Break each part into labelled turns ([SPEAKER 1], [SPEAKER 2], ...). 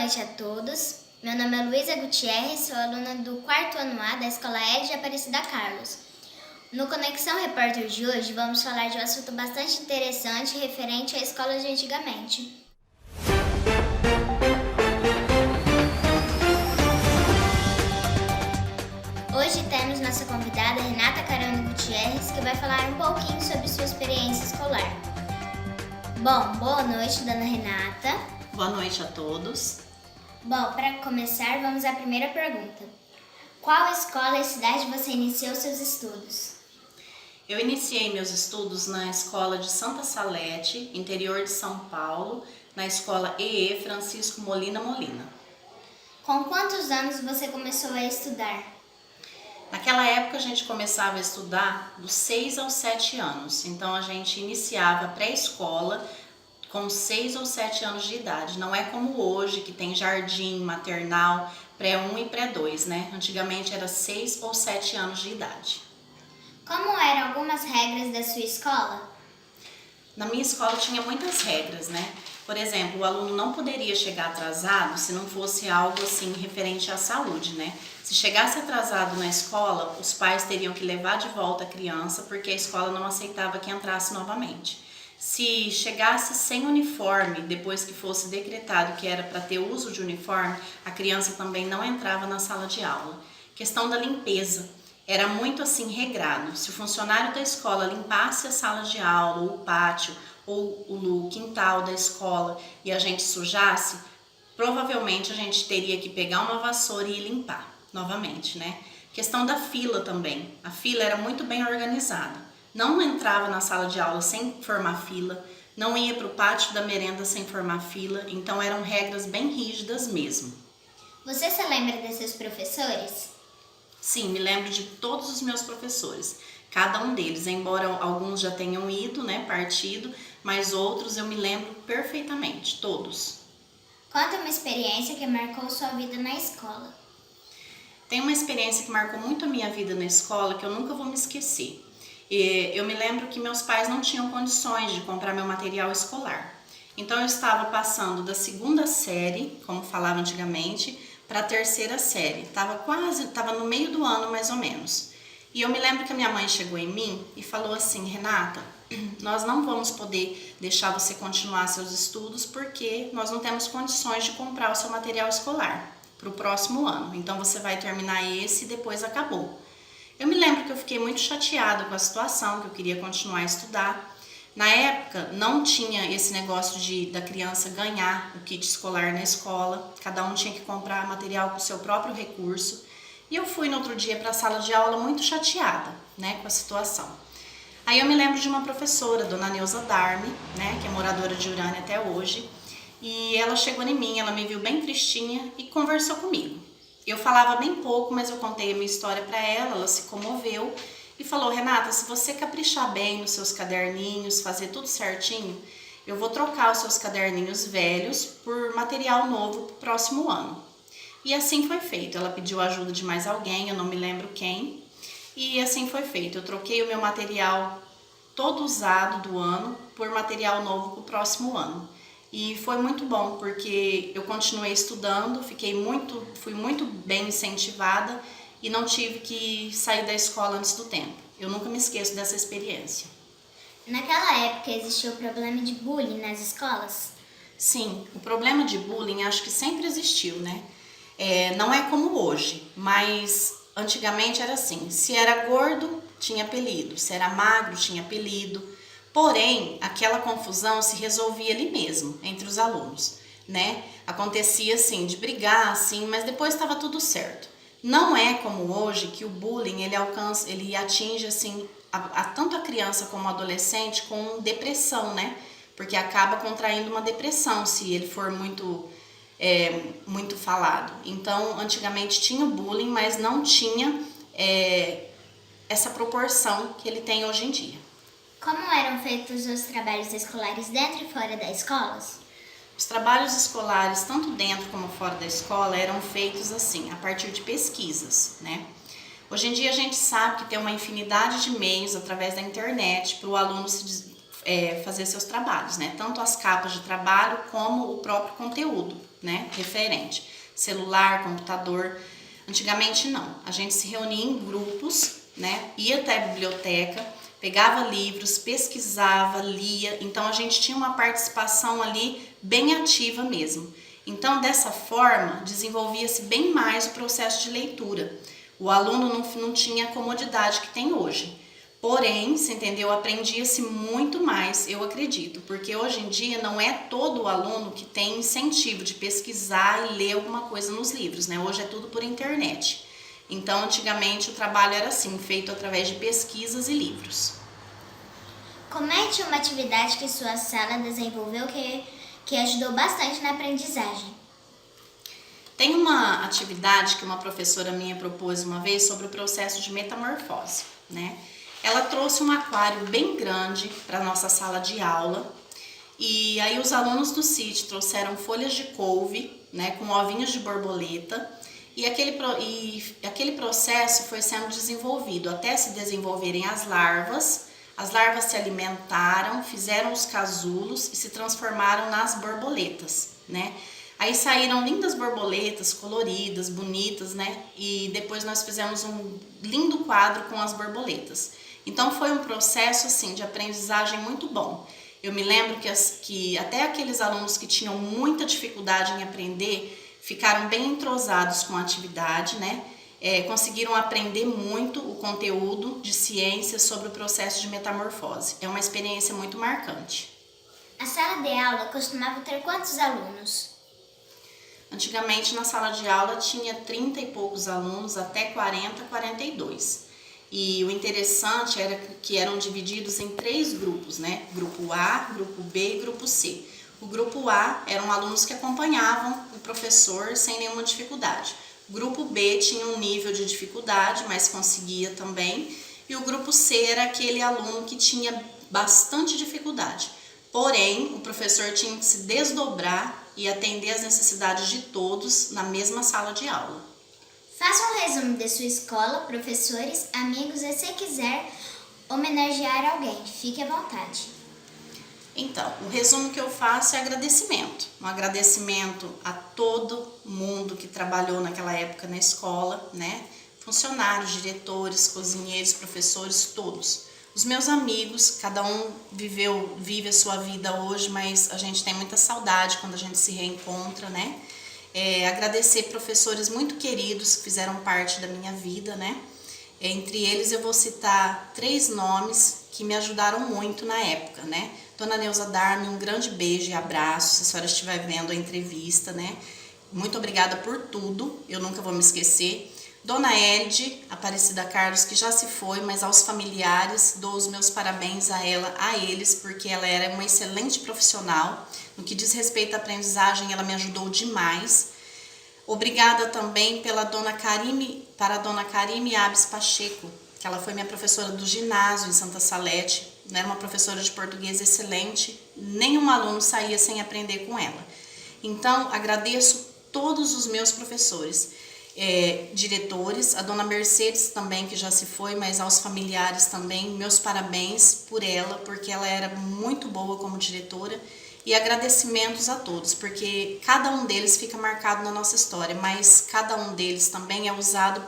[SPEAKER 1] noite a todos. Meu nome é Luísa Gutierrez, sou aluna do 4º ano A da Escola Ed de Aparecida Carlos. No Conexão Repórter de hoje, vamos falar de um assunto bastante interessante referente à escola de antigamente. Hoje temos nossa convidada Renata Carano Gutierrez, que vai falar um pouquinho sobre sua experiência escolar. Bom, boa noite, dona Renata.
[SPEAKER 2] Boa noite a todos.
[SPEAKER 1] Bom, para começar, vamos à primeira pergunta. Qual escola e cidade você iniciou seus estudos?
[SPEAKER 2] Eu iniciei meus estudos na escola de Santa Salete, interior de São Paulo, na escola EE Francisco Molina Molina.
[SPEAKER 1] Com quantos anos você começou a estudar?
[SPEAKER 2] Naquela época a gente começava a estudar dos 6 aos 7 anos, então a gente iniciava pré-escola com 6 ou 7 anos de idade. Não é como hoje, que tem jardim, maternal, pré-1 e pré-2, né? Antigamente era 6 ou 7 anos de idade.
[SPEAKER 1] Como eram algumas regras da sua escola?
[SPEAKER 2] Na minha escola tinha muitas regras, né? Por exemplo, o aluno não poderia chegar atrasado se não fosse algo assim referente à saúde, né? Se chegasse atrasado na escola, os pais teriam que levar de volta a criança porque a escola não aceitava que entrasse novamente. Se chegasse sem uniforme, depois que fosse decretado que era para ter uso de uniforme, a criança também não entrava na sala de aula. Questão da limpeza. Era muito assim regrado. Se o funcionário da escola limpasse a sala de aula, ou o pátio, ou o quintal da escola e a gente sujasse, provavelmente a gente teria que pegar uma vassoura e limpar novamente, né? Questão da fila também. A fila era muito bem organizada. Não entrava na sala de aula sem formar fila, não ia para o pátio da merenda sem formar fila, então eram regras bem rígidas mesmo.
[SPEAKER 1] Você se lembra desses professores?
[SPEAKER 2] Sim, me lembro de todos os meus professores, cada um deles, embora alguns já tenham ido, né, partido, mas outros eu me lembro perfeitamente, todos.
[SPEAKER 1] Conta uma experiência que marcou sua vida na escola.
[SPEAKER 2] Tem uma experiência que marcou muito a minha vida na escola que eu nunca vou me esquecer. Eu me lembro que meus pais não tinham condições de comprar meu material escolar. Então eu estava passando da 2ª série, como falava antigamente, para a 3ª série. Estava no meio do ano mais ou menos. E eu me lembro que a minha mãe chegou em mim e falou assim: Renata, nós não vamos poder deixar você continuar seus estudos porque nós não temos condições de comprar o seu material escolar para o próximo ano. Então você vai terminar esse e depois acabou. Eu me lembro que eu fiquei muito chateada com a situação, que eu queria continuar a estudar. Na época não tinha esse negócio da criança ganhar o kit escolar na escola, cada um tinha que comprar material com o seu próprio recurso. E eu fui no outro dia para a sala de aula muito chateada, né, com a situação. Aí eu me lembro de uma professora, dona Neuza Darme, né, que é moradora de Urânia até hoje, e ela chegou em mim, ela me viu bem tristinha e conversou comigo. Eu falava bem pouco, mas eu contei a minha história para ela, ela se comoveu e falou: Renata, se você caprichar bem nos seus caderninhos, fazer tudo certinho, eu vou trocar os seus caderninhos velhos por material novo para o próximo ano. E assim foi feito. Ela pediu ajuda de mais alguém, eu não me lembro quem, e assim foi feito. Eu troquei o meu material todo usado do ano por material novo para o próximo ano. E foi muito bom, porque eu continuei estudando, fui muito bem incentivada e não tive que sair da escola antes do tempo. Eu nunca me esqueço dessa experiência.
[SPEAKER 1] Naquela época existiu o problema de bullying nas escolas?
[SPEAKER 2] Sim, o problema de bullying acho que sempre existiu, né? Não é como hoje, mas antigamente era assim: se era gordo, tinha apelido, se era magro, tinha apelido. Porém, aquela confusão se resolvia ali mesmo, entre os alunos, né? Acontecia assim, de brigar, assim, mas depois estava tudo certo. Não é como hoje que o bullying ele atinge assim, tanto a criança como o adolescente com depressão, né? Porque acaba contraindo uma depressão se ele for muito falado. Então, antigamente tinha o bullying, mas não tinha essa proporção que ele tem hoje em dia.
[SPEAKER 1] Como eram feitos os trabalhos escolares dentro e fora da escola?
[SPEAKER 2] Os trabalhos escolares, tanto dentro como fora da escola, eram feitos assim, a partir de pesquisas, né? Hoje em dia a gente sabe que tem uma infinidade de meios através da internet para o aluno fazer seus trabalhos, né? Tanto as capas de trabalho como o próprio conteúdo, né, referente. Celular, computador. Antigamente não. A gente se reunia em grupos, né, ia até a biblioteca, pegava livros, pesquisava, lia. Então a gente tinha uma participação ali bem ativa mesmo. Então dessa forma desenvolvia-se bem mais o processo de leitura. O aluno não tinha a comodidade que tem hoje. Porém, você entendeu? Aprendia-se muito mais, eu acredito, porque hoje em dia não é todo o aluno que tem incentivo de pesquisar e ler alguma coisa nos livros, né? Hoje é tudo por internet. Então, antigamente o trabalho era assim, feito através de pesquisas e livros.
[SPEAKER 1] Comente uma atividade que sua sala desenvolveu que ajudou bastante na aprendizagem.
[SPEAKER 2] Tem uma atividade que uma professora minha propôs uma vez sobre o processo de metamorfose, né? Ela trouxe um aquário bem grande para a nossa sala de aula e aí os alunos do CIT trouxeram folhas de couve, né, com ovinhos de borboleta e aquele processo foi sendo desenvolvido até se desenvolverem as larvas. As larvas se alimentaram, fizeram os casulos e se transformaram nas borboletas, né? Aí saíram lindas borboletas, coloridas, bonitas, né? E depois nós fizemos um lindo quadro com as borboletas. Então foi um processo assim de aprendizagem muito bom. Eu me lembro que até aqueles alunos que tinham muita dificuldade em aprender ficaram bem entrosados com a atividade, né? Conseguiram aprender muito o conteúdo de ciência sobre o processo de metamorfose. É uma experiência muito marcante.
[SPEAKER 1] A sala de aula costumava ter quantos alunos?
[SPEAKER 2] Antigamente na sala de aula tinha 30 e poucos alunos, até 40, 42. E o interessante era que eram divididos em 3 grupos, né? Grupo A, Grupo B e Grupo C. O Grupo A eram alunos que acompanhavam o professor sem nenhuma dificuldade. O Grupo B tinha um nível de dificuldade, mas conseguia também. E o Grupo C era aquele aluno que tinha bastante dificuldade. Porém, o professor tinha que se desdobrar e atender às necessidades de todos na mesma sala de aula.
[SPEAKER 1] Faça um resumo de sua escola, professores, amigos e se quiser homenagear alguém, fique à vontade.
[SPEAKER 2] Então, o resumo que eu faço é agradecimento. Um agradecimento a todo mundo que trabalhou naquela época na escola, né? Funcionários, diretores, cozinheiros, professores, todos. Os meus amigos, cada um vive a sua vida hoje, mas a gente tem muita saudade quando a gente se reencontra, né? Agradecer professores muito queridos que fizeram parte da minha vida, né? Entre eles eu vou citar 3 nomes que me ajudaram muito na época, né? Dona Neuza Darme, um grande beijo e abraço, se a senhora estiver vendo a entrevista, né? Muito obrigada por tudo, eu nunca vou me esquecer. Dona Elde Aparecida Carlos, que já se foi, mas aos familiares dou os meus parabéns a ela, a eles, porque ela era uma excelente profissional. No que diz respeito à aprendizagem, ela me ajudou demais. Obrigada também para a Dona Karime Abes Pacheco, que ela foi minha professora do ginásio em Santa Salete, era uma professora de português excelente, nenhum aluno saía sem aprender com ela. Então, agradeço todos os meus professores, diretores, a Dona Mercedes também, que já se foi, mas aos familiares também, meus parabéns por ela, porque ela era muito boa como diretora, e agradecimentos a todos, porque cada um deles fica marcado na nossa história, mas cada um deles também é usado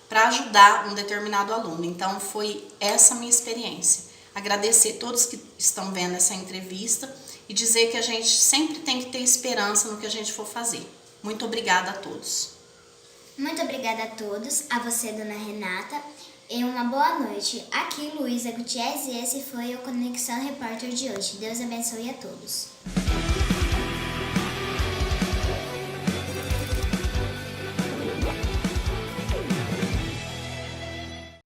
[SPEAKER 2] para ajudar um determinado aluno. Então foi essa a minha experiência. Agradecer a todos que estão vendo essa entrevista e dizer que a gente sempre tem que ter esperança no que a gente for fazer. Muito obrigada a todos.
[SPEAKER 1] Muito obrigada a todos, a você, Dona Renata, e uma boa noite. Aqui, Luísa Gutierrez, e esse foi o Conexão Repórter de hoje. Deus abençoe a todos.